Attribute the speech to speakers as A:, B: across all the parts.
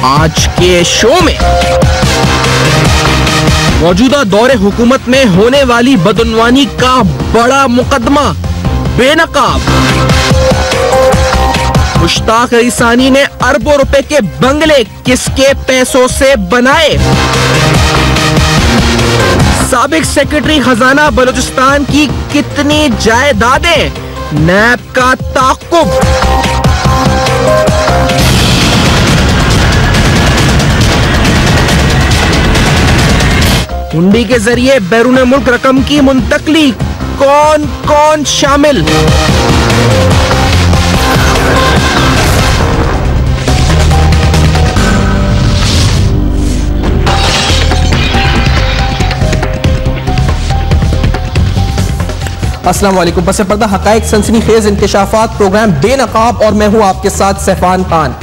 A: आज के शो में मौजूदा दौरे हुकूमत में होने वाली बदउनवानी का बड़ा मुकदमा बेनकाब। मुश्ताक अली सानी ने अरबों रुपए के बंगले किसके पैसों से बनाए? साबिक सेक्रेटरी खजाना बलूचिस्तान की कितनी जायदादें? नैब का ताक़ुब। हुंडी के जरिए बैरून मुल्क रकम की मुंतकली, कौन कौन शामिल?
B: अस्सलाम वालेकुम। पस पर्दा हकाइक सनसनीखेज इंकशाफात प्रोग्राम बेनकाब और मैं हूं आपके साथ सैफान खान।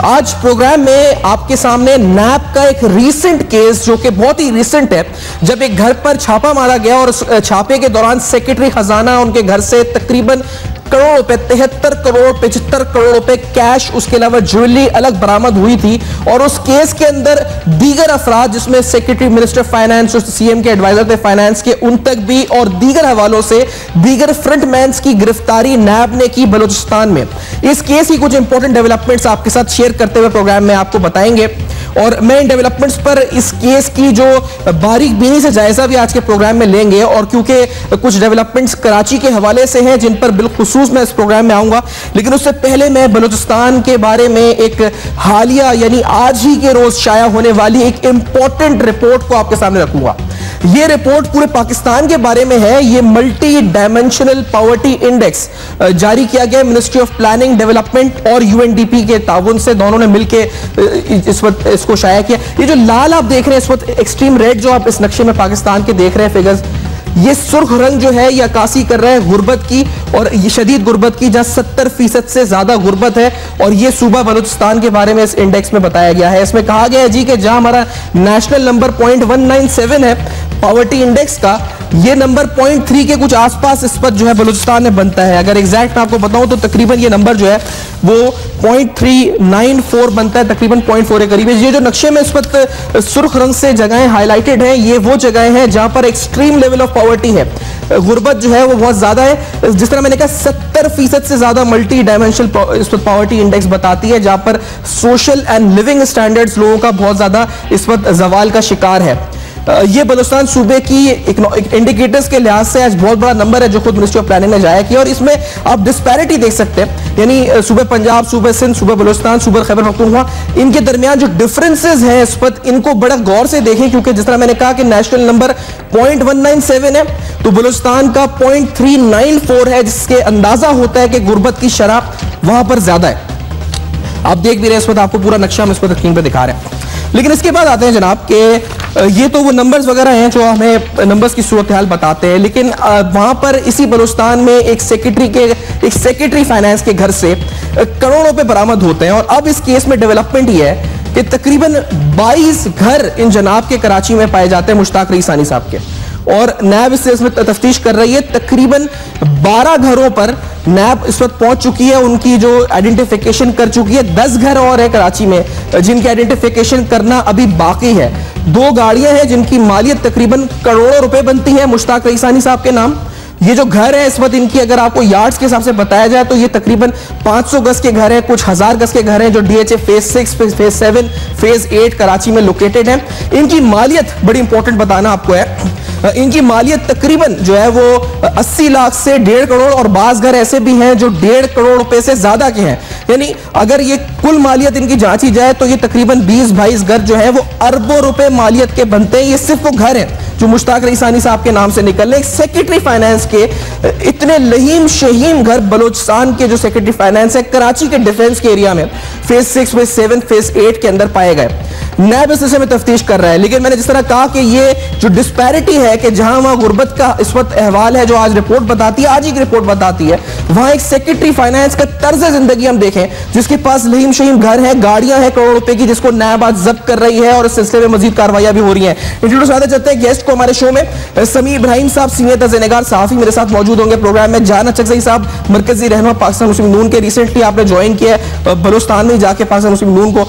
B: आज प्रोग्राम में आपके सामने नैब का एक रीसेंट केस जो कि बहुत ही रीसेंट है, जब एक घर पर छापा मारा गया और छापे के दौरान सेक्रेटरी खजाना उनके घर से तकरीबन करोड़ रुपए 73 करोड़ 75 करोड़ रुपए कैश, उसके अलावा ज्वेलरी अलग बरामद हुई थी। और उस केस के अंदर दीगर अफराद जिसमें सेक्रेटरी मिनिस्टर फाइनेंस और सीएम के एडवाइजर थे फाइनेंस के, उन तक भी और दीगर हवालों से दीगर फ्रंटमैन्स की गिरफ्तारी नैब ने की बलूचिस्तान में। इस केस की कुछ इंपॉर्टेंट डेवलपमेंट्स आपके साथ शेयर करते हुए प्रोग्राम में आपको बताएंगे और मैं इन डेवलपमेंट्स पर इस केस की जो बारीक बीनी से जायजा भी आज के प्रोग्राम में लेंगे। और क्योंकि कुछ डेवलपमेंट्स कराची के हवाले से हैं जिन पर बिलखुसूस मैं इस प्रोग्राम में आऊंगा, लेकिन उससे पहले मैं बलूचिस्तान के बारे में एक हालिया यानी आज ही के रोज शाया होने वाली एक इंपॉर्टेंट रिपोर्ट को आपके सामने रखूंगा। यह रिपोर्ट पूरे पाकिस्तान के बारे में है। यह मल्टी डायमेंशनल पॉवर्टी इंडेक्स जारी किया गया मिनिस्ट्री ऑफ प्लानिंग डेवलपमेंट और यूएनडीपी के ताउन से, दोनों ने मिलकर इस वक्त इसको शाया किया। ये जो लाल आप देख रहे हैं इस वक्त, एक्सट्रीम रेड जो आप इस नक्शे में पाकिस्तान के देख रहे हैं फिगर्स, ये सुर्ख रंग जो है ये अक्कासी कर रहा है गुर्बत की, और ये शदीद गुर्बत की, जहां 70% से ज्यादा गुर्बत है। और ये सूबा बलूचिस्तान के बारे में इस इंडेक्स में बताया गया है। इसमें कहा गया है जी कि जहां हमारा नेशनल नंबर 0.197 है पॉवर्टी इंडेक्स का, ये नंबर 0.3 के कुछ आसपास इस वक्त जो है बलूचिस्तान में बनता है। अगर एग्जैक्ट मैं आपको बताऊं तो तकरीबन ये नंबर जो है वो 0.394 बनता है, तकरीबन 0.4 के करीब। ये जो नक्शे में इस वक्त सुर्ख रंग से जगहें हाईलाइटेड हैं, ये वो जगहें हैं जहां पर एक्सट्रीम लेवल ऑफ पॉवर्टी है, गुर्बत जो है वो बहुत ज्यादा है। जिस तरह मैंने कहा 70% से ज्यादा मल्टी डायमेंशनल इस वक्त पॉवर्टी इंडेक्स बताती है, जहां पर सोशल एंड लिविंग स्टैंडर्ड्स लोगों का बहुत ज्यादा इस वक्त जवाल का शिकार है। ये बलूचिस्तान सूबे की इंडिकेटर्स के लिहाज से आज बहुत बड़ा नंबर है जो खुद मिनिस्ट्री ऑफ प्लानिंग ने जाया किया। और इसमें आप डिस्पैरिटी देख सकते हैं, यानी सूबे पंजाब, सूबे सिंध, सूबे बलूचिस्तान, सूबे खैबर पख्तूनख्वा, इनके दरमियान जो डिफरेंसेस हैं इस वक्त, इनको बड़ा गौर से देखें। क्योंकि जिस तरह मैंने कहा कि नेशनल नंबर 0.197 है तो बलूचिस्तान का 0.394 है, जिसके अंदाजा होता है कि गुर्बत की शरह वहां पर ज्यादा है। आप देख भी रहे हैं इस वक्त, आपको पूरा नक्शा हम इस वक्त स्क्रीन पर दिखा रहे हैं। लेकिन इसके बाद आते हैं जनाब के ये तो वो नंबर्स वगैरह हैं जो हमें नंबर्स की सूरत हाल बताते हैं, लेकिन वहां पर इसी बलूचिस्तान में एक सेक्रेटरी फाइनेंस के घर से करोड़ों रुपए बरामद होते हैं। और अब इस केस में डेवलपमेंट ये है कि तकरीबन 22 घर इन जनाब के कराची में पाए जाते हैं, मुश्ताक अली सानी साहब के, और नैब इसमें तफ्तीश कर रही है। तकरीबन 12 घरों पर नैब इस वक्त पहुंच चुकी है, उनकी जो आइडेंटिफिकेशन कर चुकी है। 10 घर और है कराची में जिनकी आइडेंटिफिकेशन करना अभी बाकी है। 2 गाड़ियां हैं जिनकी मालियत तकरीबन करोड़ों रुपए बनती है मुश्ताक अली सानी साहब के नाम। ये जो घर है इस वक्त, इनकी अगर आपको यार्ड्स के हिसाब से बताया जाए तो ये तकरीबन 500 गज के घर हैं, कुछ हजार गज के घर हैं जो DHA phase 6, phase 7, phase 8 Karachi में लोकेटेड हैं। इनकी मालियत बड़ी इंपॉर्टेंट बताना आपको है, इनकी मालियत तकरीबन जो है वो 80 लाख से 1.5 करोड़, और बाज घर ऐसे भी हैं जो 1.5 करोड़ रुपए से ज्यादा के हैं। यानी अगर ये कुल मालियत इनकी जांची जाए तो ये तकरीबन 20-22 घर जो है वो अरबों रुपए मालियत के बनते हैं। ये सिर्फ वो घर हैं जो मुश्ताक अली सानी साहब के नाम से निकल रहे। सेक्रेटरी फाइनेंस के इतने लहीम शहीम घर बलूचिस्तान के जो सेक्रेटरी फाइनेंस है कराची के डिफेंस के एरिया में फेज 6, फेज 7, फेज 8 के अंदर पाए गए। नैब इस सिलसिले में तफ्तीश कर रहा है। लेकिन मैंने जिस तरह कहा कि ये जो डिस्पैरिटी है कि जहां वहां गुर्बत का इस वक्त अहवाल है जो आज रिपोर्ट बताती है, आज ही की रिपोर्ट बताती है, वहां एक सेक्रेटरी फाइनेंस का तर्ज जिंदगी हम देखें जिसके पास लहीम शहीम घर है, गाड़ियां हैं करोड़ रुपए की, जिसको नैब आज जब्त कर रही है और इस सिलसिले में मजीद कार्रवाइयां भी हो रही हैं। इंट्रोड्यूस करते चलते हैं गेस्ट को हमारे शो में। समी इब्राहिम साहब सीनियर तर्जनिगार सहाफी मेरे साथ मौजूद होंगे प्रोग्राम में। जान अचकज़ई साहब मरकजी रहनुमा पाकिस्तान मुस्लिम नून के, रिसेंटली आपने ज्वाइन किया बलूचिस्तान में जाके पाकिस्तान मुस्लिम नून को,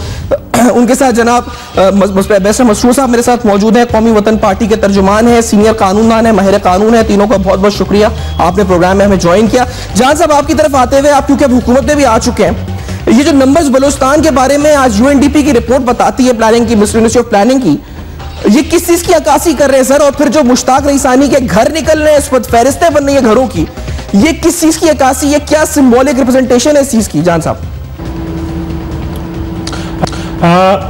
B: उनके साथ जनाब बैरिस्टर मसरूर साहब मेरे साथ मौजूद है, कौमी वतन पार्टी के तर्जुमान है, सीनियर कानूनदान है, माहिर कानून है। तीनों का बहुत बहुत शुक्रिया, आपने प्रोग्राम में हमें ज्वाइन किया। जहां साहब आपकी तरफ आते हुए, आप क्योंकि अब हुकूमत में भी आ चुके हैं, ये जो नंबर्स बलूचिस्तान के बारे में आज यूएनडीपी की रिपोर्ट बताती है, प्लानिंग की, मिनिस्ट्री ऑफ प्लानिंग की, ये किस चीज की अक्कासी कर रहे हैं सर? और फिर जो मुश्ताक रईसानी के घर निकल रहे हैं, इस वक्त फहरिस्तें बन रही है घरों की, ये किस चीज की अक्कासी, ये क्या सिंबॉलिक रिप्रेजेंटेशन है इस चीज की? जान साहब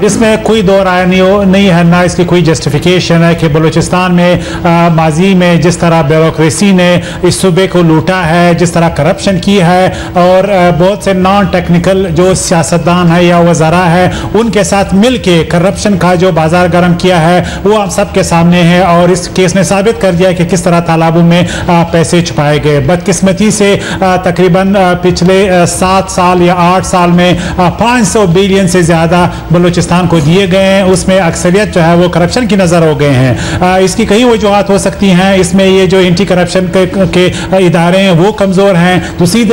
C: इसमें कोई दो राय नहीं है, ना इसकी कोई जस्टिफिकेशन है कि बलूचिस्तान में माजी में जिस तरह ब्यूरोक्रेसी ने इस सूबे को लूटा है, जिस तरह करप्शन की है, और बहुत से नॉन टेक्निकल जो सियासतदान है या वज़रा है, उनके साथ मिल के करप्शन का जो बाजार गर्म किया है वो आप सबके सामने है। और इस केस ने साबित कर दिया कि किस तरह तालाबों में पैसे छुपाए गए। बदकिस्मती से तकरीबन पिछले 7 साल या 8 साल में 500 बिलियन से ज़्यादा बलूचिस्तान को दिए गए हैं, उसमें अक्सरियत जो है वो करप्शन की नज़र हो गए हैं। इसकी कई वजूहत हो सकती हैं, इसमें ये जो एंटी करप्शन के इदारे हैं वो कमज़ोर हैं। दूसरी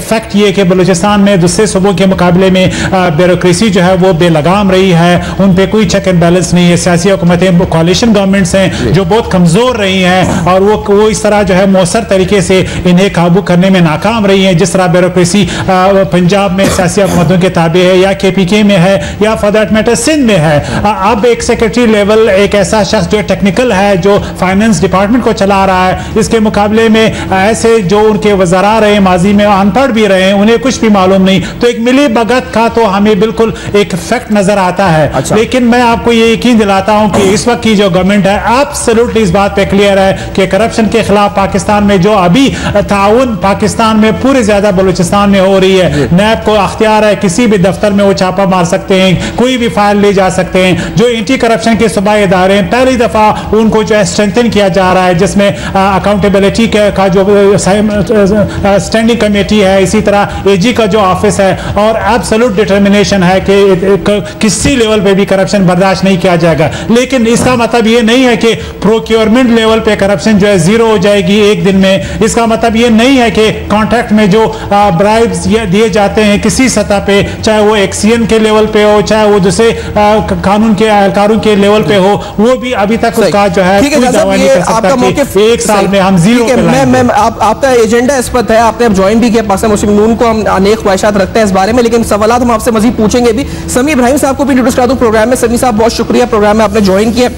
C: फैक्ट ये कि बलूचिस्तान में दूसरे सूबों के मुकाबले में ब्यूरोक्रेसी जो है वो बेलगाम रही है, उन पर कोई चेक एंड बैलेंस नहीं है। सियासी हुकूमतें, कोalition गवर्नमेंट्स हैं जो बहुत कमज़ोर रही हैं, और वो इस तरह जो है मौसर तरीके से इन्हें काबू करने में नाकाम रही हैं। जिस तरह ब्यूरोक्रेसी पंजाब में सियासी हुकूमतों के ताबे है, या KPK में है, या फॉर दैट मैटर सिंध में है। अब एक सेक्रेटरी लेवल एक ऐसा शख्स जो टेक्निकल है, जो फाइनेंस डिपार्टमेंट को चला रहा है, इसके मुकाबले में ऐसे जो उनके वज़रा रहे, माजी में अनपढ़ भी रहे, उन्हें कुछ भी मालूम नहीं, तो एक मिली भगत का तो हमें बिल्कुल एक फैक्ट नजर आता है। अच्छा। लेकिन मैं आपको ये यकीन दिलाता हूं कि इस वक्त की जो गवर्नमेंट है एब्सोल्युटली इस बात पे क्लियर है कि करप्शन के खिलाफ पाकिस्तान में जो अभी ताउन पाकिस्तान में पूरे ज्यादा बलूचिस्तान में हो रही है, नैब को अख्तियार है, किसी भी दफ्तर में वो छापा मार सकते हैं, कोई भी फाइल ले जा सकते हैं। जो एंटी करप्शन के सूबाई इदारे हैं, पहली दफा उनको जो है स्ट्रेंथन किया जा रहा है, जिसमें अकाउंटेबिलिटी का जो स्टैंडिंग कमेटी है, इसी तरह AG का जो ऑफिस है, और एब्सोल्यूट डिटर्मिनेशन है कि किसी लेवल पे भी करप्शन बर्दाश्त नहीं किया जाएगा। लेकिन इसका मतलब ये नहीं है कि प्रोक्योरमेंट लेवल पे करप्शन जो है जीरो हो जाएगी एक दिन में। इसका मतलब ये नहीं है कि कॉन्ट्रैक्ट में जो ब्राइब्स दिए जाते हैं किसी सतह पे, चाहे वो एक्सीएन के लेवल पे हो, चाहे वो दूसरे कानून के एहलकारों के लेवल पे हो, वो भी अभी तक उसका जो है कोई दावा नहीं कर सकता कि एक साल में हम जीरो पे लाएंगे।
B: आपका एजेंडा इस पर है, आपने अब ज्वाइन भी किया पाकिस्तान मुस्लिम नून को, हम अनेक ख्वाहिशात रखते हैं इस बारे में, लेकिन सवाल हम आपसे मजीद पूछेंगे भी। समी इब्राहिम साहब को भी इंट्रोड्यूस करा दूं प्रोग्राम में। समी साहब बहुत शुक्रिया, प्रोग्राम में आपने ज्वाइन किया।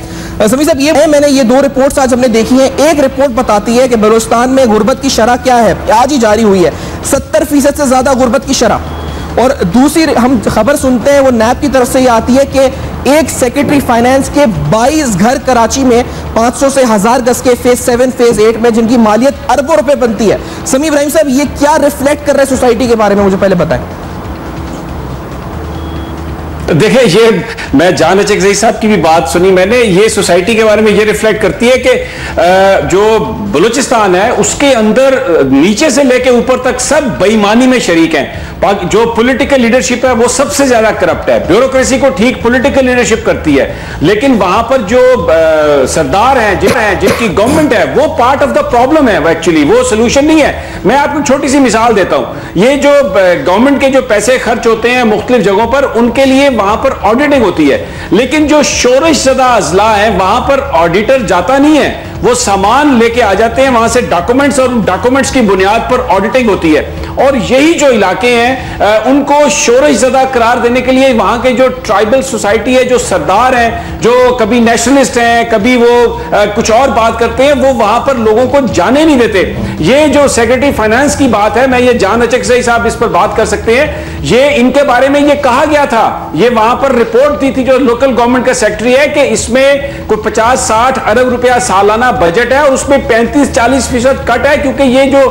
B: समी साहब, ये मैंने ये 2 रिपोर्ट्स आज हमने देखी हैं। एक रिपोर्ट बताती है कि बलूचिस्तान में गुर्बत की शरह क्या है, आज ही जारी हुई है, 70% से ज्यादा गुर्बत की शरह। और दूसरी हम खबर सुनते हैं वो नैब की तरफ से ये आती है कि एक सेक्रेटरी फाइनेंस के 22 घर कराची में 500 से 1000 गज के फेज 7 फेज 8 में, जिनकी मालियत अरबों रुपए बनती है। समी इब्राहिम साहब, ये क्या रिफ्लेक्ट कर रहे हैं सोसाइटी के बारे में, मुझे पहले बताएं।
D: देखिए, ये मैं जान अचकज़ई साहब की भी बात सुनी मैंने, ये सोसाइटी के बारे में ये रिफ्लेक्ट करती है कि जो बलूचिस्तान है उसके अंदर नीचे से लेके ऊपर तक सब बेईमानी में शरीक हैं। जो पॉलिटिकल लीडरशिप है वो सबसे ज्यादा करप्ट है। ब्यूरोक्रेसी को ठीक पॉलिटिकल लीडरशिप करती है, लेकिन वहां पर जो सरदार हैं, जिनकी गवर्नमेंट है, वो पार्ट ऑफ द प्रॉब्लम है, एक्चुअली वो सोल्यूशन नहीं है। मैं आपको छोटी सी मिसाल देता हूं। ये जो गवर्नमेंट के जो पैसे खर्च होते हैं मुख्तलिफ जगहों पर, उनके लिए वहां पर ऑडिटिंग होती है, लेकिन जो शोरश ज़दा अजला है वहां पर ऑडिटर जाता नहीं है, वो सामान लेके आ जाते हैं वहां से डॉक्यूमेंट्स, और डॉक्यूमेंट्स की बुनियाद पर ऑडिटिंग होती है। और यही जो इलाके हैं उनको शोरश ज़दा करार देने के लिए वहां के जो ट्राइबल सोसाइटी है, जो सरदार हैं, जो कभी नेशनलिस्ट हैं, कभी वो कुछ और बात करते हैं, वो वहां पर लोगों को जाने नहीं देते। ये जो सेक्रेटरी फाइनेंस की बात है, मैं ये जान अचकज़ई साहब इस पर बात कर सकते हैं, ये इनके बारे में ये कहा गया था, ये वहां पर रिपोर्ट दी थी जो लोकल गवर्नमेंट का सेक्रेटरी है कि इसमें कोई 50-60 अरब रुपया सालाना बजट है, और उसमें 35-40% कट है, क्योंकि ये जो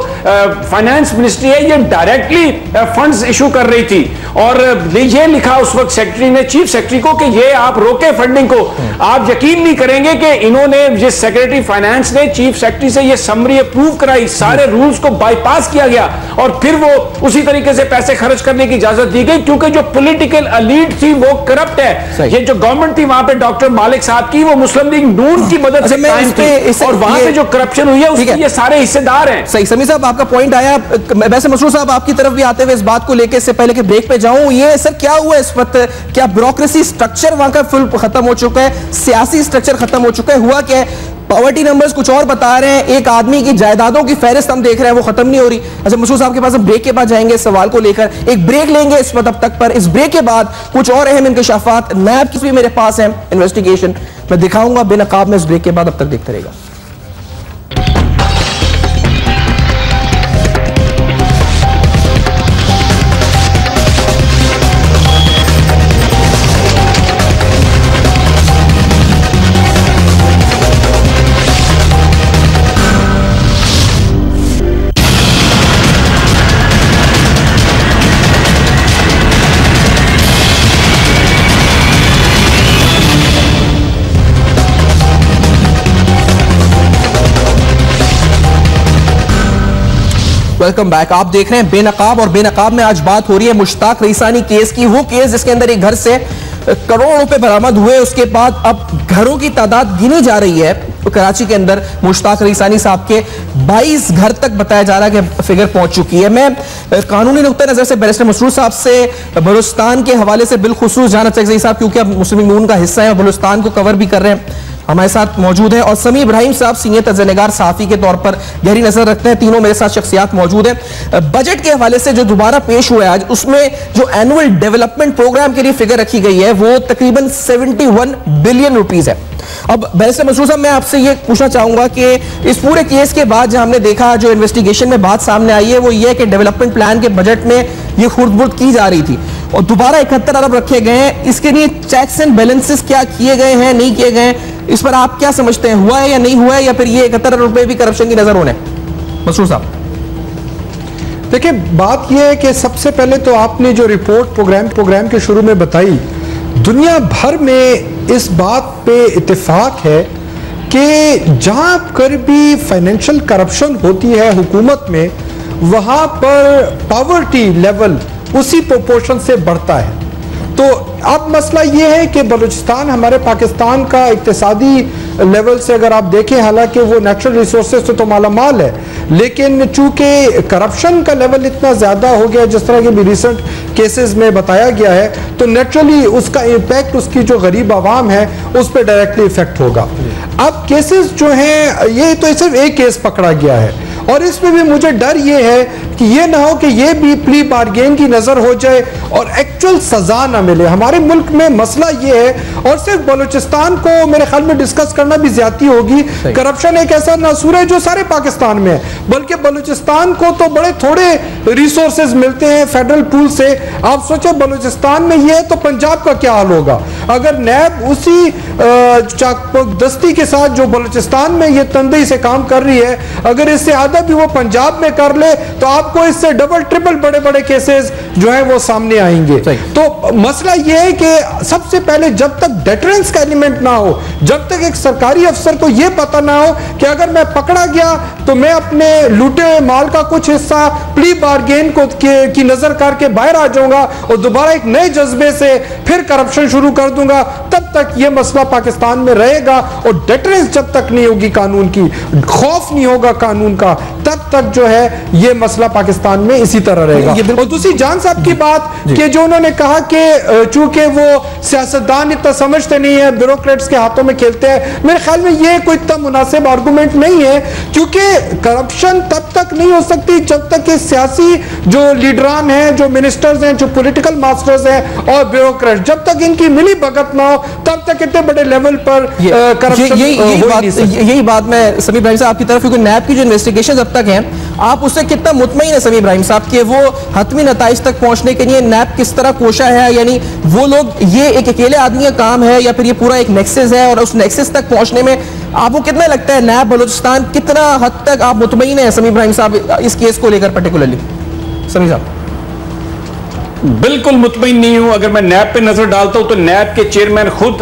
D: फाइनेंस मिनिस्ट्री है ये डायरेक्टली फंड्स इशू कर रही थी। और ये लिखा उस वक्त सेक्रेटरी ने चीफ सेक्रेटरी को कि ये आप रोके फंडिंग को। आप यकीन नहीं करेंगे कि इन्होंने, ये सेक्रेटरी फाइनेंस ने चीफ सेक्रेटरी से ये समरी अप्रूव कराई, सारे रूल्स को बाईपास किया गया, और फिर वो उसी तरीके से पैसे खर्च करने की इजाजत दी गई, क्योंकि जो पॉलिटिकल एलीट थी वो करप्ट है। ये जो गवर्नमेंट थी वहां पे डॉक्टर मालिक साहब की, वो मुस्लिम लीग नून की मदद से कायम थी। और वहां पे जो करप्शन हुई है उसके ये सारे हिस्सेदार हैं।
B: सही। समीर साहब आपका पॉइंट आया। वैसे मसरूर साहब आपकी तरफ भी आते हुए इस बात को लेकर, इससे पहले कि ब्रेक पे जाऊं, ये सर क्या हुआ इस वक्त? क्या ब्यूरोक्रेसी स्ट्रक्चर वहां का फुल खत्म हो चुका है? सियासी स्ट्रक्चर खत्म हो चुका है? हुआ क्या है? पॉवर्टी नंबर्स कुछ और बता रहे हैं, एक आदमी की जायदादों की फहरिस्त हम देख रहे हैं वो खत्म नहीं हो रही। अच्छा मसूद साहब के पास हम ब्रेक के बाद जाएंगे इस सवाल को लेकर, एक ब्रेक लेंगे इस वक्त अब तक पर। इस ब्रेक के बाद कुछ और अहम इंकशाफात नैब की भी मेरे पास है, इन्वेस्टिगेशन मैं दिखाऊंगा बेनकाब में इस ब्रेक के बाद। अब तक देखते रहेगा। Welcome back. आप देख रहे हैं बेनकाब, और बेनकाब में आज बात हो रही है मुश्ताक रईसानी केस की। वो केस जिसके अंदर एक घर से करोड़ों रुपए बरामद हुए, उसके बाद अब घरों की तादाद गिनी जा रही है। तो कराची के अंदर मुश्ताक रईसानी साहब के 22 घर तक बताया जा रहा है कि फिगर पहुंच चुकी है। मैं कानूनी नुक्ता नजर से बैरिस्टर मसरूर साहब से बलूचिस्तान के हवाले से बिलखुसूस जानना चाहिए साहब, क्योंकि अब मुस्लिम लीग नून का हिस्सा है और बलूचिस्तान को कवर भी कर रहे हैं, हमारे साथ मौजूद है। और समी इब्राहिम साहब सीनियर तजनिगार सहाफी के तौर पर गहरी नजर रखते हैं। तीनों मेरे साथ शख्सियात मौजूद हैं। बजट के हवाले से जो दोबारा पेश हुआ है आज, उसमें जो एनुअल डेवलपमेंट प्रोग्राम के लिए फिगर रखी गई है वो तकरीबन 71 बिलियन रुपीस है। अब बैरिस्टर मसरूर साहब मैं आपसे ये पूछना चाहूंगा कि इस पूरे केस के बाद जो हमने देखा, जो इन्वेस्टिगेशन में बात सामने आई है वो ये कि डेवलपमेंट प्लान के बजट में ये खुर्द-बुर्द की जा रही थी और दोबारा 71 अरब रखे गए हैं। इसके लिए चेक्स एंड बैलेंसेस क्या किए गए हैं, नहीं किए गए, इस पर आप क्या समझते हैं? हुआ है या नहीं हुआ है, या फिर ये 71 अरब रुपए भी करप्शन की नजर होने? मसरूर साहब
E: देखिए, बात यह है कि सबसे पहले तो आपने जो रिपोर्ट प्रोग्राम के शुरू में बताई, दुनिया भर में इस बात पे इत्तेफाक है कि जहां पर भी फाइनेंशियल करप्शन होती है हुकूमत में, वहां पर पॉवर्टी लेवल उसी प्रोपोर्शन से बढ़ता है। तो अब मसला ये है कि बलूचिस्तान हमारे पाकिस्तान का इक्तिसादी लेवल से अगर आप देखें, हालांकि वो नेचुरल रिसोर्सेज से तो मालामाल है, लेकिन चूंकि करप्शन का लेवल इतना ज़्यादा हो गया जिस तरह के भी रिसेंट केसेस में बताया गया है, तो नेचुरली उसका इम्पैक्ट उसकी जो गरीब आवाम है उस पर डायरेक्टली इफेक्ट होगा। अब केसेस जो हैं, ये तो सिर्फ एक केस पकड़ा गया है और इसमें भी मुझे डर ये है कि ये ना हो कि ये भी प्ली बार्गेन की नजर हो जाए और एक्चुअल सजा ना मिले। हमारे मुल्क में मसला ये है, और सिर्फ बलूचिस्तान को मेरे ख्याल में डिस्कस करना भी ज्यादती होगी। करप्शन एक ऐसा नासूर है जो सारे पाकिस्तान में है, बल्कि बलूचिस्तान को तो बड़े थोड़े रिसोर्सेज मिलते हैं फेडरल पूल से। आप सोचे बलूचिस्तान में ये है तो पंजाब का क्या हाल होगा अगर नैब उसी दस्ती के साथ जो बलूचिस्तान में ये तंदई से काम कर रही है, अगर इससे आधा भी वो पंजाब में कर ले तो आपको इससे डबल ट्रिपल बड़े बड़े केसेस जो है वो सामने आएंगे। तो मसला ये है कि सबसे पहले जब तक डेटरेंस का एलिमेंट ना हो, जब तक एक सरकारी अफसर को यह पता ना हो कि अगर मैं पकड़ा गया तो मैं अपने लूटे हुए माल का कुछ हिस्सा प्ली बार्गेन को की नजर करके बाहर आ जाऊंगा और दोबारा एक नए जज्बे से फिर करप्शन शुरू कर दूंगा, तब तक यह मसला पाकिस्तान में रहेगा। और डेटरेंस जब तक नहीं होगी कानून की, खौफ नहीं होगा कानून का, तब तक जो है यह मसला पाकिस्तान में इसी तरह रहेगा। और दूसरी जान साहब की बात कि जो उन्होंने कहा कि चूंकि वो सियासतदान इतना समझते नहीं है, ब्यूरोक्रेट्स के हाथों में खेलते हैं, मेरे ख्याल में यह कोई इतना मुनासिब आर्गूमेंट नहीं है, क्योंकि करप्शन तब तक नहीं हो सकती जब तक कि सियासी जो लीडरान हैं, जो मिनिस्टर्स हैं, जो पॉलिटिकल मास्टर्स हैं और ब्यूरोक्रेट, जब तक इनकी मिली भगत ना हो तब तक इतने बड़े लेवल पर करप्शन
B: यही बात मैं समी इब्राहिम साहब आपकी तरफ, क्योंकि नैब की जो इन्वेस्टिगेशन अब तक है, आप उससे कितना मुतमईन है समी इब्राहिम साहब कि वो हतमी नताइज तक पहुंचने के लिए नैब किस तरह कोशा है? यानी वो लोग, ये एक अकेले आदमी का काम है या फिर ये पूरा एक नेक्सस है, और उस नेक्सस तक पहुंचने में आपको कितना लगता है नैब बलूचिस्तान कितना हद तक आप मुतमईन है समी इब्राहिम साहब इस केस को लेकर पर्टिकुलरली? समी साहब
D: बिल्कुल मुतमईन नहीं हूं। अगर मैं नैब पे नजर डालता हूं तो नैब के चेयरमैन खुद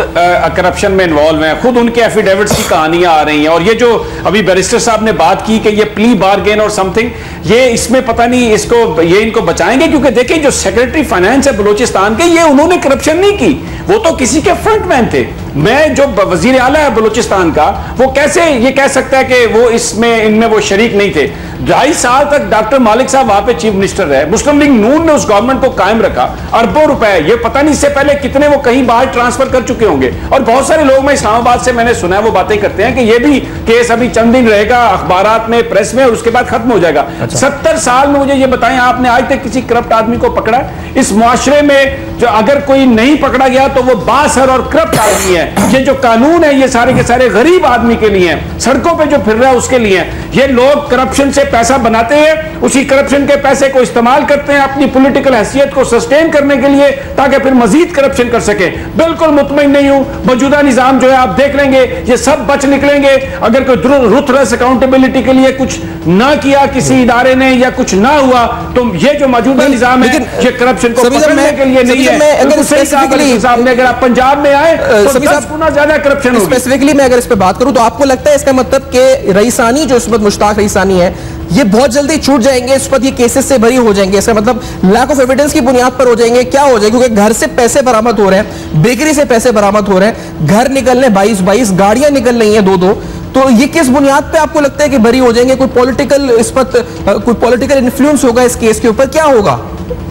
D: करप्शन में इन्वॉल्व हैं, खुद उनके एफिडेविट्स की कहानियां आ रही हैं। और ये जो अभी बैरिस्टर साहब ने बात की कि ये प्ली बार्गेन और समथिंग, ये इसमें पता नहीं इसको ये इनको बचाएंगे, क्योंकि देखिए जो सेक्रेटरी फाइनेंस है बलूचिस्तान के, ये उन्होंने करप्शन नहीं की, वो तो किसी के फ्रंट मैन थे। मैं जो वजीर आला है बलूचिस्तान का, वो कैसे ये कह सकता है कि वो इसमें इनमें वो शरीक नहीं थे? 2.5 साल तक डॉक्टर मालिक साहब वहां पे चीफ मिनिस्टर रहे, मुस्लिम लीग नून ने उस गवर्नमेंट को कायम रखा, अरबों रुपए, ये पता नहीं इससे पहले कितने वो कहीं बाहर ट्रांसफर कर चुके होंगे। और बहुत सारे लोग, मैं इस्लामाबाद से मैंने सुना है, वो बातें करते हैं कि ये भी केस अभी चंद दिन रहेगा अखबारात में, प्रेस में, और उसके बाद खत्म हो जाएगा। 70 साल में मुझे ये बताएं, आपने आज तक किसी करप्ट आदमी को पकड़ा? इस मुआशरे में जो अगर कोई नहीं पकड़ा गया तो वो बासर और करप्ट आदमी है। ये जो कानून है ये सारे के सारे गरीब आदमी के लिए हैं, सड़कों पे जो फिर रहा है उसके लिए है। ये लोग करप्शन से पैसा बनाते हैं, उसी करप्शन के पैसे को इस्तेमाल करते हैं अपनी पॉलिटिकल हैसियत को सस्टेन करने के लिए, ताकि फिर मजीद करप्शन कर सके। बिल्कुल मुतमईन नहीं हूं, मौजूदा निजाम जो है आप देख लेंगे ये सब बच निकलेंगे। अगर कोई रुथलेस अकाउंटेबिलिटी के लिए कुछ ना किया किसी इदारे ने या कुछ ना हुआ, तो ये जो मौजूदा निजाम है ये करप्शन को पकड़ने के लिए नहीं है। अगर आप पंजाब में आए तो 10 गुना ज्यादा करप्शन होगी।
B: स्पेसिफिकली मैं अगर इस पे बात करूं तो आपको लगता है इसका मतलब कि रईसानी जो इस वक्त मुश्ताक रईसानी है ये बहुत जल्दी छूट जाएंगे, इस पर ये केसेस से भरी हो जाएंगे? इसका मतलब लैक ऑफ एविडेंस की बुनियाद पर हो जाएंगे? क्या हो जाएगा? क्योंकि घर से पैसे बरामद हो रहे हैं, बेकरी से पैसे बरामद हो रहे हैं, घर निकल रहे 22-22, गाड़ियां निकल रही हैं 2-2, तो ये किस बुनियाद पे आपको लगता है कि भरी हो जाएंगे? कोई पॉलिटिकल इस पर कोई पॉलिटिकल इन्फ्लुएंस होगा इस केस के ऊपर? क्या होगा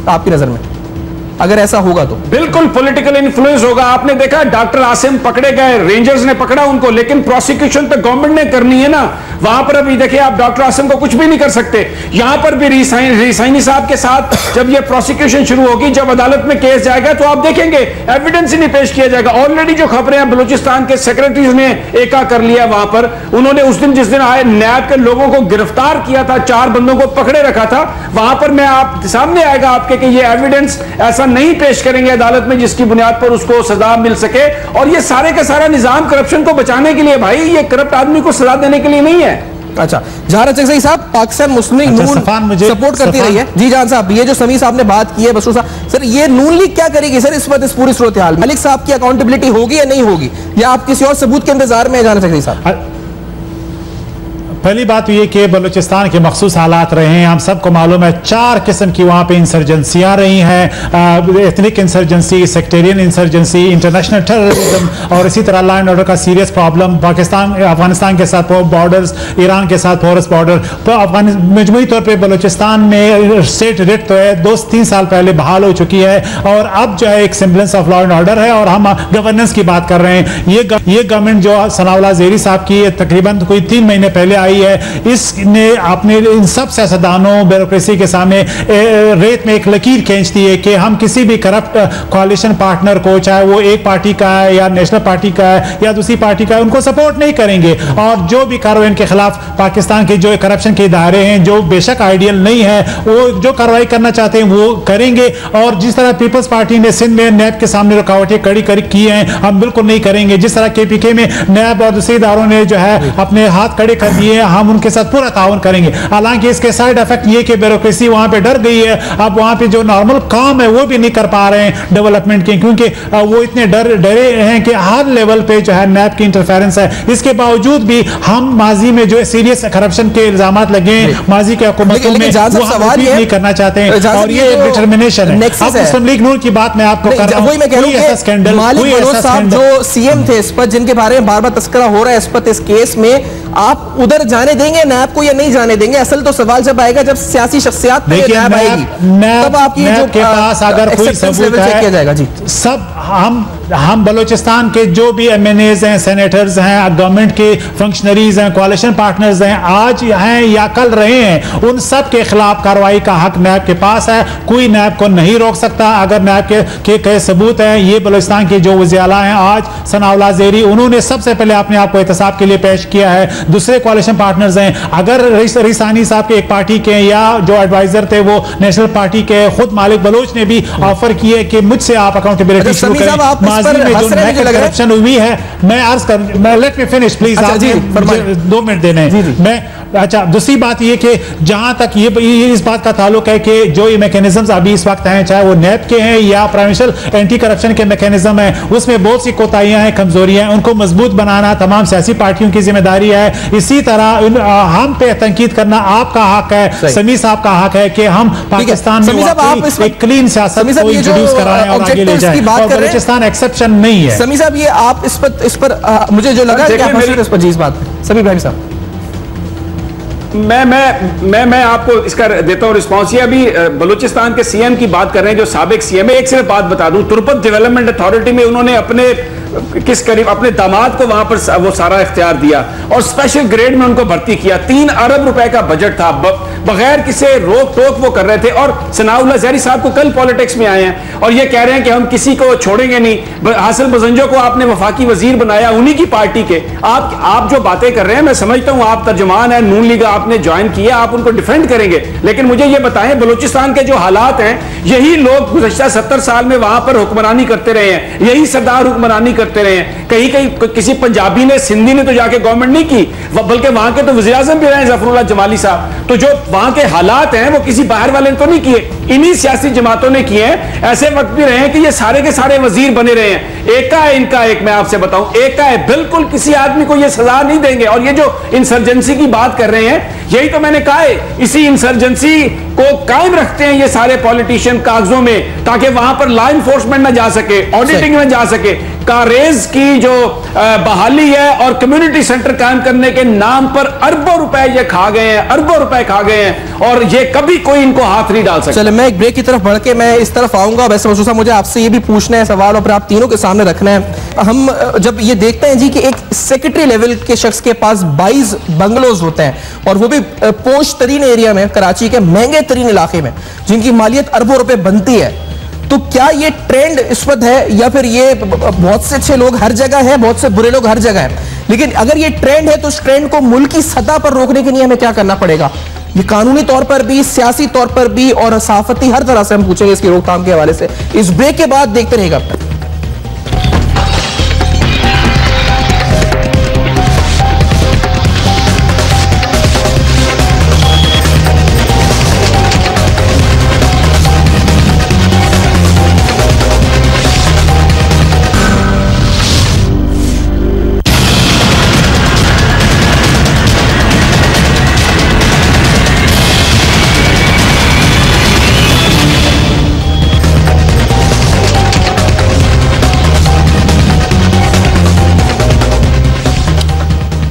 B: आपकी नजर में अगर ऐसा होगा तो?
D: बिल्कुल पॉलिटिकल इन्फ्लुएंस होगा। आपने देखा डॉक्टर आसिम पकड़े गए, रेंजर्स ने पकड़ा उनको, लेकिन प्रोसिक्यूशन तो गवर्नमेंट ने करनी है ना। वहां पर अभी देखिए आप डॉक्टर आसिम को कुछ भी नहीं कर सकते। यहां पर भी रिसाइनी साहब के साथ जब ये प्रोसिक्यूशन शुरू होगी, जब अदालत में केस जाएगा तो आप देखेंगे एविडेंस ही नहीं पेश किया जाएगा। ऑलरेडी जो खबरें हैं बलूचिस्तान के सेक्रेटरीज ने एका कर लिया वहां पर, उन्होंने उस दिन जिस दिन आए नैब के लोगों को गिरफ्तार किया था, 4 बंदों को पकड़े रखा था, वहां पर मैं आप सामने आएगा आपके कि ये एविडेंस ऐसा नहीं पेश करेंगे अदालत में जिसकी बुनियाद पर उसको सजा मिल सके। और ये सारे का सारा निजाम करप्शन को बचाने के लिए, भाई ये करप्ट आदमी को सजा देने के लिए नहीं है।
B: अच्छा, जहां चकसई साहब पाकिस्तान मुस्लिम लीग नून सपोर्ट करती रही है। जी जान साहब, ये जो समी साहब ने बात की है, बसरूर साहब, सर ये नून लीग क्या करेगी सर इस वक्त इस पूरी सूरत हाल? मलिक साहब की अकाउंटेबिलिटी होगी या नहीं होगी, या आप किसी और सबूत के इंतजार में? जान चकसई साहब,
C: पहली बात तो ये कि बलूचिस्तान के मखसूस हालात रहे हैं, हम सबको मालूम है। 4 किस्म की वहाँ पे इंसर्जेंसियाँ रही हैं, ethnic insurgency, sectarian insurgency, international terrorism, और इसी तरह लॉ एंड ऑर्डर का सीरियस प्रॉब्लम। पाकिस्तान अफगानिस्तान के साथ बॉर्डर्स, ईरान के साथ फॉरेस्ट बॉर्डर, तो मजमूई तौर पर बलूचिस्तान में स्टेट रिट तो है 2-3 साल पहले बहाल हो चुकी है, और अब जो है एक सिम्बलेंस ऑफ लॉ एंड ऑर्डर है, और हम गवर्नेंस की बात कर रहे हैं। ये गवर्नमेंट जो सनाउल्लाह ज़ेरी साहब की तकरीबन कोई 3 महीने पहले आई है, इसने अपने इन सब सियासतदानों ब्यूरोक्रेसी के सामने रेत में एक लकीर खींच दी है कि हम किसी भी करप्ट कोalition पार्टनर को, चाहे वो एक पार्टी का है या नेशनल पार्टी का है या दूसरी पार्टी का है, उनको सपोर्ट नहीं करेंगे। और जो भी कार्रवाई इनके खिलाफ पाकिस्तान के जो करप्शन के इदारे हैं, जो बेशक आइडियल नहीं है, वो जो कार्रवाई करना चाहते हैं वो करेंगे। और जिस तरह पीपल्स पार्टी ने सिंध में नैब के सामने रुकावटें कड़ी की हैं, हम बिल्कुल नहीं करेंगे। जिस तरह KPK में नैब और दूसरे इदारों ने जो है अपने हाथ खड़े कर दिए हैं, हम उनके साथ पूरा ताउन करेंगे। हालांकि इसके साइड इफेक्ट ये कि ब्यूरोक्रेसी वहां पे डर गई है, अब वहां पे जो नॉर्मल काम है वो भी नहीं कर पा रहे हैं डेवलपमेंट के, क्योंकि वो इतने डरे हैं कि हर लेवल पे जो है नैब की इंटरफेरेंस है। इसके बावजूद भी हम माजी में जो सीरियस करप्शन के इल्जाम लगे हैं माजी के हुकूमतों में, वो हम नहीं करना चाहते हैं, और ये डिटर्मिनेशन है। अब मुस्लिम लीग नून की बात मैं आपको कर रहा हूं, कोई ऐसा स्कैंडल, कोई ऐसा स्कैंडल
B: जो सीएम थे इस पर, जिनके बारे में बार बार तस्करा हो रहा है इस पर, इस केस में आप उधर जाने देंगे नैब को या नहीं जाने देंगे? असल तो सवाल जब आएगा जब सियासी शख्सियत पे नैब आएगी, तब आपकी जो
C: के पास अगर कोई सबूत है
B: किया जाएगा। जी,
C: सब हम बलूचिस्तान के जो भी MNAs हैं, सेनेटर्स हैं, गवर्नमेंट के फंक्शनरीज हैं, कोalition पार्टनर्स हैं, आज हैं या कल रहे हैं, उन सब के खिलाफ कार्रवाई का हक नैब के पास है। कोई नैब को नहीं रोक सकता अगर नैब के सबूत हैं। ये बलूचिस्तान के जो वज़ीर आला हैं आज, सनाउल्लाह ज़ेरी, उन्होंने सबसे पहले अपने आप को एहतसाब के लिए पेश किया है। दूसरे कोalition पार्टनर्स हैं, अगर रईसानी साहब के एक पार्टी के या जो एडवाइजर थे वो नेशनल पार्टी के, खुद मालिक बलोच ने भी ऑफर की है कि मुझसे आप अकाउंटेबिलिटी शुरू करें। करप्शन हुई है, मैं अर्ज कर, let me finish please, 2 minute देने। मैं अच्छा, दूसरी बात ये कि जहां तक ये इस बात का ताल्लुक है कि जो ये मैकेनिज्म अभी इस वक्त हैं, चाहे वो नैब के हैं या प्रोविंशियल एंटी करप्शन के मैकेनिज्म हैं, उसमें बहुत सी कोताहियां हैं, कमजोरियां हैं, उनको मजबूत बनाना तमाम सियासी पार्टियों की जिम्मेदारी है। इसी तरह हम पे तनकीद करना आपका हक है, समी साहब का हक है कि हम पाकिस्तान में एक क्लीन सियासत को इंट्रोड्यूस कराएं और आगे ले जाएं, और बलूचिस्तान एक्सेप्शन नहीं है।
B: समी साहब, ये आप इस पर मुझे जो लगा कि इस बात समी भाई साहब,
D: मैं आपको इसका देता हूं रिस्पॉन्स। ये अभी बलूचिस्तान के सीएम की बात कर रहे हैं, जो साबिक सीएम है। एक सिर्फ बात बता दूं, तुर्पत डेवलपमेंट अथॉरिटी में उन्होंने अपने दामाद को वहां पर वो सारा इख्तियार दिया और स्पेशल ग्रेड में उनको भर्ती किया। 3 अरब रुपए का बजट था, बगैर किसी रोक टोक वो कर रहे थे। और सनाउल्लाह ज़हरी साहब को कल पॉलिटिक्स में आए हैं और ये कह रहे हैं कि हम किसी को छोड़ेंगे नहीं। हासिल बजंजो को आपने वफाकी वजीर बनाया, उन्हीं की पार्टी के। आप जो बातें कर रहे हैं, मैं समझता हूं आप तर्जुमान है, नून लीग आपने ज्वाइन किया, आप उनको डिफेंड करेंगे, लेकिन मुझे ये बताएं बलूचिस्तान के जो हालात हैं, यही लोग गुज़श्ता 70 साल में वहां पर हुक्मरानी करते रहे हैं, यही सरदार हुक्मरानी करते रहे हैं। कहीं कहीं किसी पंजाबी ने, सिंधी ने तो जाके गवर्नमेंट नहीं की, बल्कि वहां के तो वज़ीर आज़म भी रहे ज़फ़रुल्लाह जमाली साहब। तो जो वहां के हालात हैं वो किसी बाहर वाले ने तो नहीं किए, इन्हीं सियासी जमातों ने किए हैं। ऐसे वक्त भी रहे हैं कि ये सारे के सारे वजीर बने रहे हैं। एक का है इनका, एक मैं आपसे बताऊं, एक का है, बिल्कुल किसी आदमी को ये सजा नहीं देंगे। और ये जो इंसर्जेंसी की बात कर रहे हैं, यही तो मैंने कहा है, इसी इंसर्जेंसी को कायम रखते हैं ये सारे पॉलिटिशियन कागजों में, ताकि वहां पर लॉ इन्फोर्समेंट ना जा सके, ऑडिटिंग में जा सके। कारेज की जो बहाली है और कम्युनिटी सेंटर कायम करने के नाम पर अरबों रुपए ये खा गए हैं, अरबों रुपए खा गए हैं, और ये कभी कोई इनको हाथ नहीं डाल सकता।
B: चले, मैं एक ब्रेक की तरफ बढ़ के मैं इस तरफ आऊंगा। वैसे मसूद साहब, मुझे आपसे ये भी पूछना है सवाल और फिर आप तीनों के सामने रखना है। हम जब ये देखते हैं जी कि एक सेक्रेटरी लेवल के शख्स के पास 22 बंगलोज होते हैं, और वो भी पोश तरीन एरिया में, कराची के महंगे तरीन इलाके में, जिनकी मालियत अरबों रुपए बनती है, तो क्या ये ट्रेंड इस वक्त है, या फिर ये बहुत से अच्छे लोग हर जगह हैं, बहुत से बुरे लोग हर जगह हैं? लेकिन अगर ये ट्रेंड है तो उस ट्रेंड को मुल्क की सतह पर रोकने के लिए हमें क्या करना पड़ेगा? ये कानूनी तौर पर भी, सियासी तौर पर भी और सहाफती हर तरह से हम पूछेंगे इसकी रोकथाम के हवाले से। इस ब्रेक के बाद देखते रहेगा।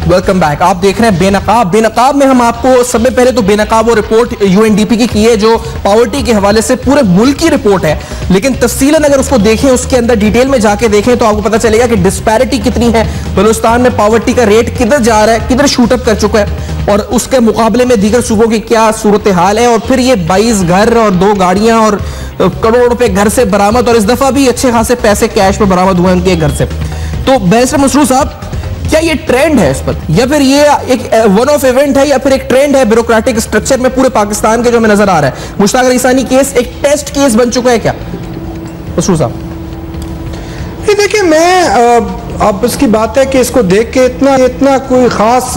B: Welcome back. आप देख रहे हैं बेनकाब। बेनकाब में हम आपको सबसे पहले तो बेनकाब वो रिपोर्ट यूएनडीपी की है जो पावर्टी के हवाले से पूरे मुल्क की रिपोर्ट है, लेकिन तफसीलन अगर उसको देखें, उसके अंदर डिटेल में जाके देखें तो आपको पता चलेगा कि डिस्पैरिटी कितनी है, बलूचिस्तान में पावर्टी का रेट किधर जा रहा है, किधर शूटअप कर चुका है, और उसके मुकाबले में दीगर सूबों की क्या सूरत हाल है। और फिर ये 22 घर और 2 गाड़ियां और करोड़ रुपए घर से बरामद, और इस दफा भी अच्छे खासे पैसे कैश में बरामद हुए उनके घर से। तो बैरिस्टर मसरूर साहब, क्या ये ट्रेंड है इस पर, या फिर ये एक वन ऑफ इवेंट है, या फिर एक ट्रेंड है ब्यूरोक्रेटिक स्ट्रक्चर में पूरे पाकिस्तान के जो हमें नजर आ रहा है? मुश्ताक अली सानी केस एक टेस्ट केस बन चुका है क्या मसरूर साहब?
E: ये देखिए, मैं अब इसकी बात है कि इसको देख के इतना कोई खास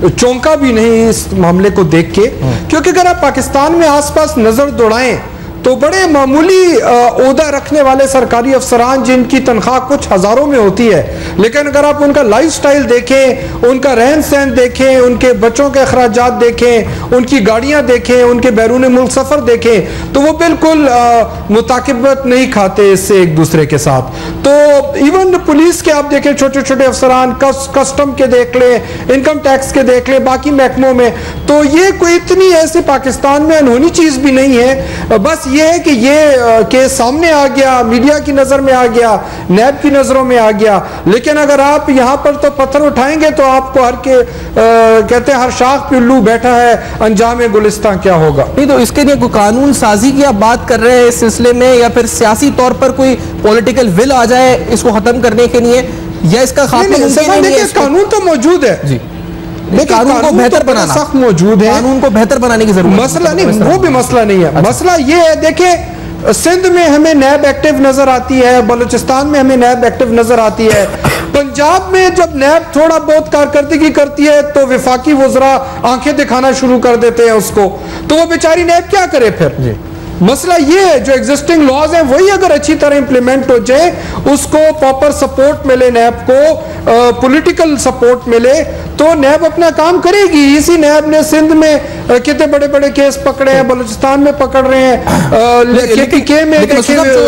E: चौंका भी नहीं इस मामले को देख के, क्योंकि अगर आप पाकिस्तान में आसपास नजर दौड़ाएं तो बड़े मामूली ओहदा रखने वाले सरकारी अफसरान जिनकी तनख्वाह कुछ हज़ारों में होती है, लेकिन अगर आप उनका लाइफस्टाइल देखें, उनका रहन सहन देखें, उनके बच्चों के अखराजात देखें, उनकी गाड़ियां देखें, उनके बैरून मुल्क सफ़र देखें, तो वो बिल्कुल मुताकिबत नहीं खाते इससे एक दूसरे के साथ। तो इवन पुलिस के आप देखें, छोटे छोटे अफसरान, कस्टम के देख लें, इनकम टैक्स के देख लें, बाकी महकमों में, तो ये कोई इतनी ऐसे पाकिस्तान में अनहोनी चीज़ भी नहीं है। बस ये है कि ये केस सामने आ गया, मीडिया की नजर में आ गया, नैब की नजरों में आ गया, लेकिन अगर आप यहां पर तो पत्थर उठाएंगे तो आपको कहते हैं हर शाख पे उल्लू बैठा है, अंजाम गुलिस्तान क्या होगा।
B: नहीं, तो इसके लिए कोई कानून साजी की आप बात कर रहे हैं इस सिलसिले में, या फिर सियासी तौर पर कोई पॉलिटिकल विल आ जाए इसको खत्म करने के लिए, या इसका
E: कानून तो मौजूद है जी,
B: कानून को बेहतर बनाना
E: सख्त मौजूद है,
B: कानून को बेहतर बनाने की जरूरत।
E: मसला नहीं, वो भी मसला नहीं है। अच्छा। मसला ये है, देखिए सिंध में हमें नैब एक्टिव नजर आती है, बलूचिस्तान में हमें नैब एक्टिव नजर आती है, पंजाब में जब नैब थोड़ा बहुत कारकर्दगी करती है तो विफाकी वज़रा आंखें दिखाना शुरू कर देते हैं उसको, तो वो बेचारी नैब क्या करे फिर? मसला ये है जो एग्जिस्टिंग लॉज हैं वही अगर अच्छी तरह इंप्लीमेंट हो जाए, उसको प्रॉपर सपोर्ट मिले, नैब को पॉलिटिकल सपोर्ट मिले, तो नैब अपना काम करेगी। इसी नैब ने सिंध में कितने बड़े बड़े केस पकड़े हैं, बलूचिस्तान में पकड़ रहे हैं, KPK में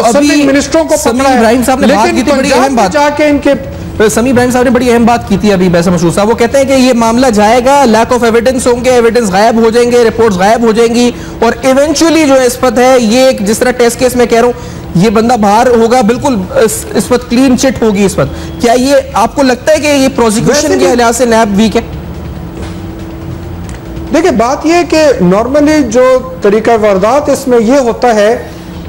E: सभी मिनिस्टरों को पकड़ा है, लेकिन पंजाब में जाके इनके
B: समी इब्राहिम साहब ने बड़ी अहम बात की थी अभी बैसम मशहूर साहब। वो कहते हैं कि ये मामला जाएगा, लैक ऑफ एविडेंस होंगे, एविडेंस गायब हो जाएंगे, रिपोर्ट्स गायब हो जाएंगी और इवेंचुअली जो इस पर है ये एक जिस तरह टेस्ट केस में कह रहा हूं ये बंदा बाहर होगा, बिल्कुल इस पर क्लीन चिट होगी इस पर। क्या ये आपको लगता है कि ये प्रोसिक्यूशन के लिहाज से नैब वीक है?
E: देखिए बात यह कि नॉर्मली जो तरीका वारदात इसमें यह होता है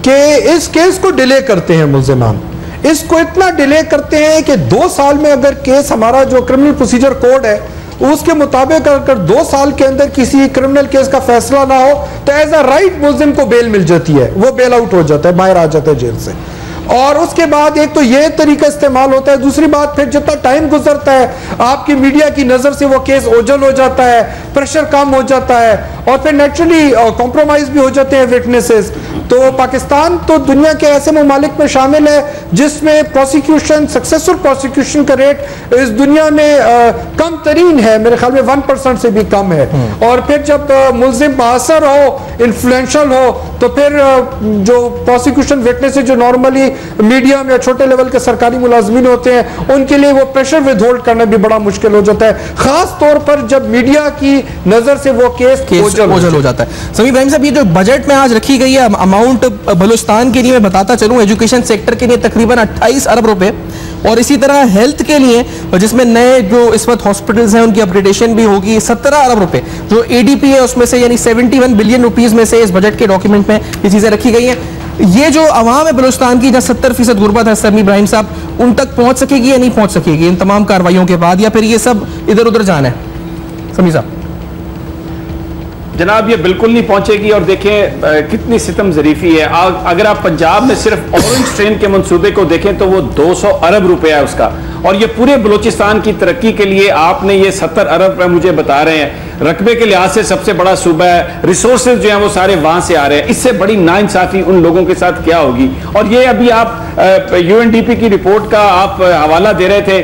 E: कि इस केस को डिले करते हैं मुल्जिमान, इसको इतना डिले करते हैं कि 2 साल में अगर केस, हमारा जो क्रिमिनल प्रोसीजर कोड है उसके मुताबिक अगर 2 साल के अंदर किसी क्रिमिनल केस का फैसला ना हो तो एज अ राइट मुल्जिम को बेल मिल जाती है, वो बेल आउट हो जाता है, बाहर आ जाता है जेल से। और उसके बाद एक तो ये तरीका इस्तेमाल होता है, दूसरी बात फिर जितना टाइम गुजरता है आपकी मीडिया की नजर से वो केस ओझल हो जाता है, प्रेशर कम हो जाता है और फिर नेचुरली कॉम्प्रोमाइज भी हो जाते हैं विटनेसेस। तो पाकिस्तान तो दुनिया के ऐसे ममालिक में शामिल है जिसमें प्रोसिक्यूशन, सक्सेसफुल प्रोसिक्यूशन का रेट इस दुनिया में कम तरीन है, मेरे ख्याल में 1% से भी कम है। और फिर जब मुल्जिम बासर हो, इन्फ्लुएंशियल हो, तो फिर जो प्रोसिक्यूशन विटनेसेस जो नॉर्मली मीडियम या छोटे लेवल के सरकारी मुलाजमीन होते हैं उनके लिए वो प्रेशर विदहोल्ड करना भी बड़ा मुश्किल हो जाता है, खास तौर पर जब मीडिया की नजर से वो केस ओझल हो जाता है।
B: समी इब्राहिम साहब, ये जो बजट में आज रखी गई है अमाउंट बलूचिस्तान के लिए मैं बताता चलूं, एजुकेशन सेक्टर के लिए तकरीबन 28 अरब रुपए और इसी तरह हेल्थ के लिए जिसमें नए जो इस वक्त हॉस्पिटल्स हैं उनकी अपग्रेडेशन भी होगी 17 अरब रुपए, जो ADP है उसमें से यानी 71 बिलियन रुपीस में से इस बजट के डॉक्यूमेंट में ये चीजें रखी गई हैं। ये जो अवाम है बलूचिस्तान की जहाँ 70% गुर्बत है, समी इब्राहिम साहब, उन तक पहुंच सकेगी या नहीं पहुंच सकेगी इन तमाम कार्रवाइयों के बाद, या फिर ये सब इधर उधर जाना है? समी साहब।
D: जनाब ये बिल्कुल नहीं पहुंचेगी और देखें कितनी सितम ज़रीफी है। अगर आप पंजाब में सिर्फ ऑरेंज ट्रेन के मंसूबे को देखें तो वो 200 अरब रुपया है उसका, और ये पूरे बलूचिस्तान की तरक्की के लिए आपने ये 70 अरब रुपये मुझे बता रहे हैं। रकबे के लिहाज से सबसे बड़ा सूबा है, रिसोर्सेज जो हैं वो सारे वहां से आ रहे हैं, इससे बड़ी नाइंसाफी उन लोगों के साथ क्या होगी। और ये अभी आप UNDP की रिपोर्ट का आप हवाला दे रहे थे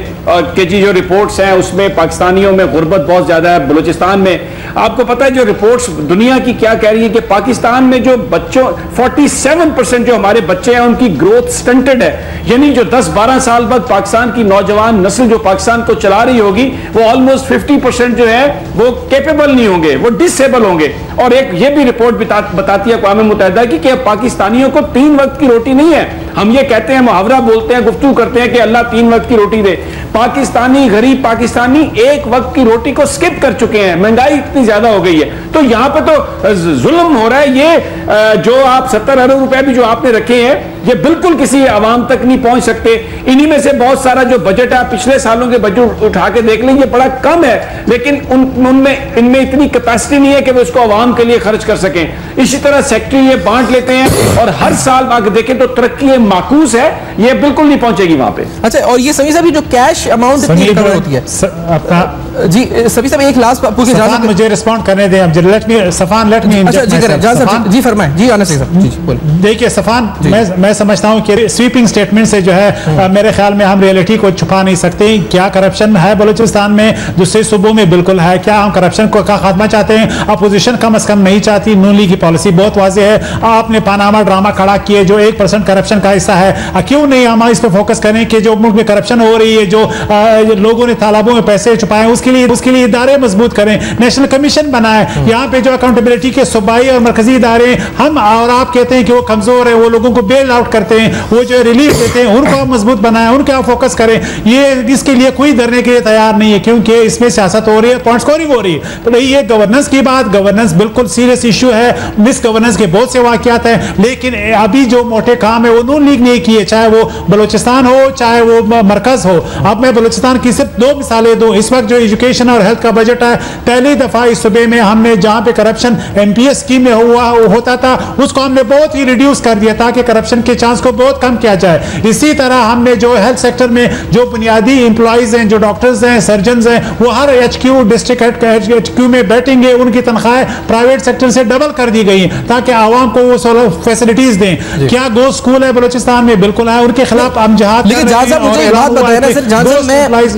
D: कि जी जो रिपोर्ट्स हैं उसमें पाकिस्तानियों में गुर्बत बहुत ज्यादा है बलूचिस्तान में। आपको पता है जो रिपोर्ट्स दुनिया की क्या कह रही है कि पाकिस्तान में जो बच्चों 47% जो हमारे बच्चे हैं उनकी ग्रोथ स्टंटेड है, यानी जो 10-12 साल बाद पाकिस्तान की नौजवान नस्ल जो पाकिस्तान को चला रही होगी वो ऑलमोस्ट 50% जो है वो कैपेबल नहीं होंगे, वो डिसेबल होंगे। और एक ये भी रिपोर्ट बताती है अक़वाम मुत्तहिदा की कि पाकिस्तानियों को 3 वक्त की रोटी नहीं है। हम ये कहते हैं, मुहावरा बोलते हैं, गुफ्तगू करते हैं कि अल्लाह 3 वक्त की रोटी दे। पाकिस्तानी गरीब पाकिस्तानी 1 वक्त की रोटी को स्किप कर चुके हैं, महंगाई इतनी ज्यादा हो गई है। तो यहां पे तो जुल्म हो रहा है। ये जो आप 70 अरब रुपए भी जो आपने रखे हैं ये बिल्कुल किसी आवाम तक नहीं पहुंच सकते। इन्हीं में से बहुत सारा जो बजट है पिछले सालों के बजट उठा के देख लेंगे बड़ा कम है, लेकिन उनमें इनमें इतनी कैपेसिटी नहीं है कि वो इसको आवाम के लिए खर्च कर सकें। इसी तरह सेक्टर ये बांट लेते हैं और हर साल आगे देखें तो तरक्की माकूस है, ये बिल्कुल नहीं पहुंचेगी वहां पे।
B: अच्छा, और ये सभी सभी जो कैश अमाउंट इतनी रिकवर होती है जी सभी सब एक लास्ट
C: मुझे रिस्पॉन्ड करने दें। अब लेट मी सफान लेट मी
B: अच्छा जी करें जान साहब जी फरमाएं जी आना चाहिए साहब जी बोलिए।
C: देखिए सफान, मैं समझता हूं कि स्वीपिंग स्टेटमेंट से जो है मेरे ख्याल में हम रियलिटी को छुपा नहीं सकते। क्या करप्शन है बलूचिस्तान में? दूसरे सूबों में बिल्कुल है। क्या हम करप्शन को का खात्मा चाहते हैं? अपोजिशन कम अज कम नहीं चाहती। नून लीग की पॉलिसी बहुत वाज़ेह है। आपने पानामा ड्रामा खड़ा किए जो 1% करप्शन का हिस्सा है। क्यों नहीं हम इस पर फोकस करें कि जो मुल्क में करप्शन हो रही है, जो लोगों ने तालाबों में पैसे छुपाए, उसके लिए इदारे मजबूत करें, नेशनल कमीशन बनाए। यहाँ पे जो अकाउंटेबिलिटी के सूबाई और मरकजी इदारे हम और आप कहते हैं कि वो कमजोर है, वो लोगों को बेल आउट करते हैं, वो जो रिलीफ देते हैं, उनको आप मजबूत बनाएं, उनके आप फोकस करें। ये इसके लिए कोई डरने के लिए तैयार नहीं है क्योंकि इसमें सियासत हो रही है, पॉइंट स्कोरिंग हो रही है। तो ये गवर्नेंस की बात, गवर्नेंस बिल्कुल सीरियस इशू है। मिस गवर्नेंस के बहुत से वाकयात हैं, लेकिन अभी जो मोटे काम है वो नून लीग ने किए, चाहे वो बलूचिस्तान हो चाहे वो मरकज हो। अब मैं बलूचिस्तान की सिर्फ 2 मिसालें दूं। इस वक्त जो एजुकेशन और हेल्थ का बजट है, पहली दफा इस सूबे में हमने जहां पे करप्शन MPS स्कीम में होता था उसको हमने बहुत ही रिड्यूस कर दिया ताकि करप्शन के चांस को बहुत कम किया जाए। इसी तरह हमने जो हेल्थ सेक्टर में जो बुनियादी एम्प्लॉइज हैं, जो डॉक्टर्स हैं, सर्जन हैं, वो हर HQ डिस्ट्रिक्ट HQ में बैठेंगे, उनकी तनख्वाहें प्राइवेट सेक्टर से डबल कर दी गई ताकि आवाम को वो फैसिलिटीज दें। क्या गो स्कूल है बलोचिस्तान में? बिल्कुल है। उनके खिलाफ हम जहाद
B: लेकिन जहां साहब मुझे एक बात बताया ना सर, जहां साहब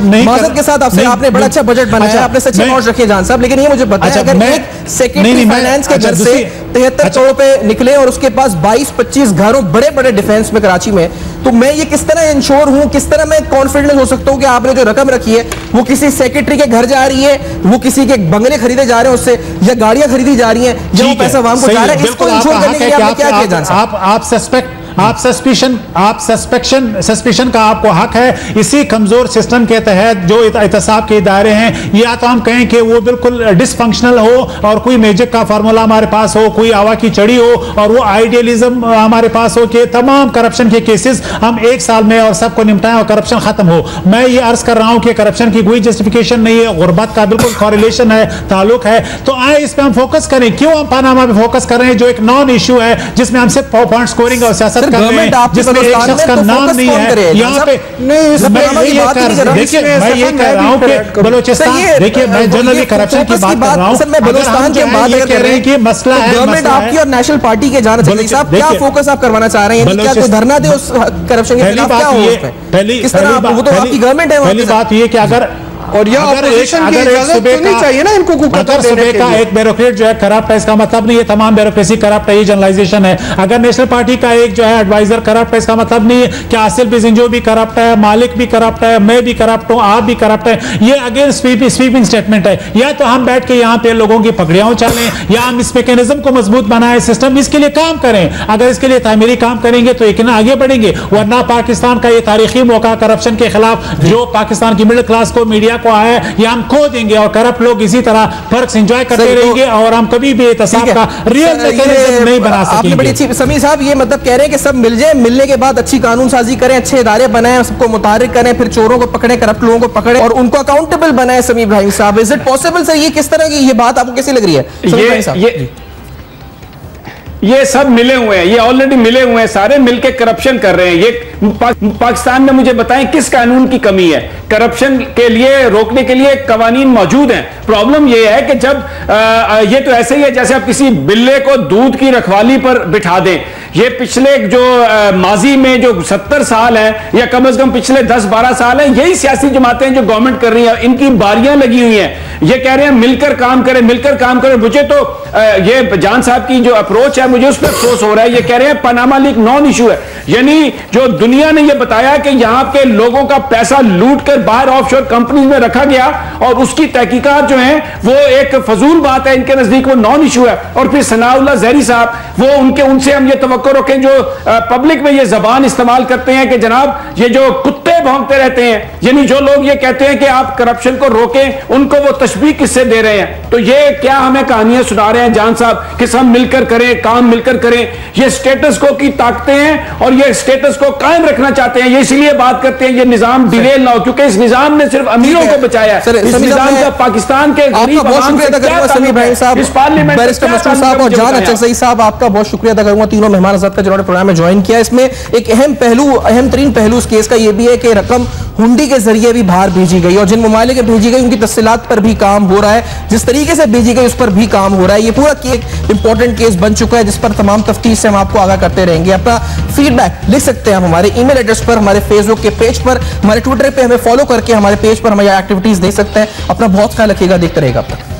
B: मैं माजर के साथ आपसे आपने बड़ा अच्छा बजट बनाया, आपने सच्चे नोट रखे जहां साहब, लेकिन ये मुझे बताया अगर एक सेक्रेटरी फाइनेंस के घर से 73 करोड़ पे निकले और उसके पास 22-25 घरों बड़े बड़े डिफेंस में कराची में, तो मैं ये किस तरह इंश्योर हूं, किस तरह मैं कॉन्फिडेंस हो सकता हूं कि आपने जो रकम रखी है वो किसी सेक्रेटरी के घर जा रही है, वो किसी के बंगले खरीदे जा रहे हैं उससे, या गाड़ियां खरीदी जा रही हैं, जो पैसा वहां को जा रहा है, इसको इंश्योर करने के लिए आपने क्या किया जान साहब?
C: आप सस्पिशन का आपको हक है। इसी कमजोर सिस्टम के तहत जो एहतसाब के इदारे हैं, या तो हम कहें कि वो बिल्कुल डिसफंक्शनल हो और कोई मैजिक का फार्मूला हमारे पास हो, कोई हवा की चढ़ी हो और वो आइडियलिज्म हमारे पास हो कि तमाम करप्शन के केसेस हम एक साल में और सबको निपटाएं और करप्शन खत्म हो। मैं ये अर्ज कर रहा हूं कि करप्शन की कोई जस्टिफिकेशन नहीं है, गुर्बत का बिल्कुल कॉरिलेशन है, ताल्लुक है। तो आए इस पर हम फोकस करें। क्यों हम पनामा पे फोकस कर रहे हैं जो एक नॉन इशू है, जिसमें हम सिर्फ पॉइंट स्कोरिंग और सियासत
B: गवर्नमेंट आपके
C: जिसमें एक शख्स का नाम नहीं है यहाँ पे। देखिए मैं ये कह रहा हूँ कि बलोचिस्तान, देखिए मैं जनरली करप्शन की बात कर रहा हूँ,
B: मैं बलोचिस्तान की बात कर रहे हैं कि
C: मसला है,
B: गवर्नमेंट आपकी और नेशनल पार्टी के जाना चाहिए साहब, क्या फोकस आप करवाना चाह रहे हैं? क्या कोई धरना दे उस करप्शन के खिलाफ? क्या हो उसमें किस तरह? वो तो आपकी गवर्नमेंट है।
C: पहली बात ये कि अगर
E: और यह ऑपोजिशन की इजाजत तो नहीं चाहिए ना इनको
C: अगर सूबे का एक ब्यूरोक्रेट जो है करप्ट है, इसका मतलब नहीं है तमाम ब्यूरोक्रेसी करप्ट है, ये जनरलाइजेशन है। अगर नेशनल पार्टी का एक जो है एडवाइजर करप्ट है, इसका मतलब नहीं है कि आसिफ बिजिंजो भी करप्ट है, मालिक भी करप्ट है, मैं भी करप्ट हूं, आप भी करप्ट है। ये अगेन स्वीपिंग स्टेटमेंट है। या तो हम बैठ के यहाँ पे लोगों की पकड़ियां उछालें, या हम इस मैकेनिज्म को मजबूत बनाए, सिस्टम इसके लिए काम करें। अगर इसके लिए तामीरी काम करेंगे तो यकीनन आगे बढ़ेंगे, वरना पाकिस्तान का ये तारीखी मौका करप्शन के खिलाफ जो पाकिस्तान की मिडिल क्लास को, मीडिया को आया है, ये हम खो देंगे और करप्ट लोग इसी तरह फर्क एंजॉय करते रहेंगे और हम कभी भी एहतसाब का रियल मैकेनिज्म नहीं बना सकेंगे।
B: आपने बड़ी अच्छी समीर साहब ये मतलब कह रहे हैं कि सब मिल जाए, मिलने के बाद अच्छी कानून साजी करें, अच्छे इदारे बनाएं, सबको मुतारिक करें, फिर चोरों को पकड़ें, करप्ट लोगों को पकड़ें और उनको अकाउंटेबल बनाएं। समीर इब्राहिम साहब, इज इट पॉसिबल सर? ये किस तरह की ये बात आपको कैसी लग रही है?
D: ये सब मिले हुए हैं, ये ऑलरेडी मिले हुए हैं, सारे मिलके करप्शन कर रहे हैं। ये पाकिस्तान में मुझे बताएं किस कानून की कमी है? करप्शन के लिए रोकने के लिए कवानीन मौजूद हैं। प्रॉब्लम ये है कि जब ये तो ऐसे ही है जैसे आप किसी बिल्ले को दूध की रखवाली पर बिठा दें। ये पिछले जो माजी में जो 70 साल हैं या कम से कम पिछले 10-12 साल हैं, यही सियासी जमातें जो गवर्नमेंट कर रही है, इनकी बारियां लगी हुई हैं। ये कह रहे हैं मिलकर काम करें, मिलकर काम करें। मुझे तो ये जान साहब की जो अप्रोच है मुझे उस पर अफसोस हो रहा है। ये कह रहे हैं पनामा लीक नॉन इशू है, यानी जो दुनिया ने ये बताया कि यहां के लोगों का पैसा लूट कर बाहर ऑफशोर कंपनीज में रखा गया और उसकी तहकीकात जो है वो एक फजूल बात है, इनके नजदीक वो नॉन इशू है। और फिर सनाउल्लाह जहरी साहब, वो उनसे हम ये तवक्को रखें जो पब्लिक में ये जबान इस्तेमाल करते हैं कि जनाब ये जो कुत्ते भौंकते रहते हैं, यानी जो लोग ये कहते हैं कि आप करप्शन को रोकें, उनको वो तशबीह किससे दे रहे हैं? तो ये क्या हमें कहानियां सुना रहे हैं जान साहब कि सब मिलकर करें, काम मिलकर करें? ये स्टेटस को की ताकतें हैं और ये स्टेटस को कायम रखना चाहते हैं। ये इसलिए बात करते हैं ये निजाम डिवेल ना हो, क्योंकि इस निजाम ने सिर्फ अमीरों को बचाया है। इस निजाम का पाकिस्तान के गरीब आवाम से क्या ताल्लुक है? इस पार्लियामेंट
B: बैरिस्टर मसरूर साहब और जान अचकज़ई साहब, आपका बहुत शुक्रिया अदा करूंगा तीनों मेहमान हज़रत का जिन्होंने प्रोग्राम में ज्वाइन किया। इसमें एक अहम तरीन पहलू इस केस का यह भी है कि रकम हुंडी के जरिए भी बाहर भेजी गई और जिन ममालिक भेजी गई उनकी तफसीलात पर भी काम हो रहा है, जिस तरीके से भेजी गई उस पर भी काम हो रहा है। ये पूरा एक इंपॉर्टेंट केस बन चुका है जिस पर तमाम तफ्तीश से हम आपको आगाह करते रहेंगे। अपना फीडबैक लिख सकते हैं हमारे ईमेल एड्रेस पर, हमारे फेसबुक के पेज पर, हमारे ट्विटर पे हमें फॉलो करके हमारे पेज पर हमारी एक्टिविटीज देख सकते हैं। अपना बहुत ख्याल रखिएगा, देखते रहेगा अब तक।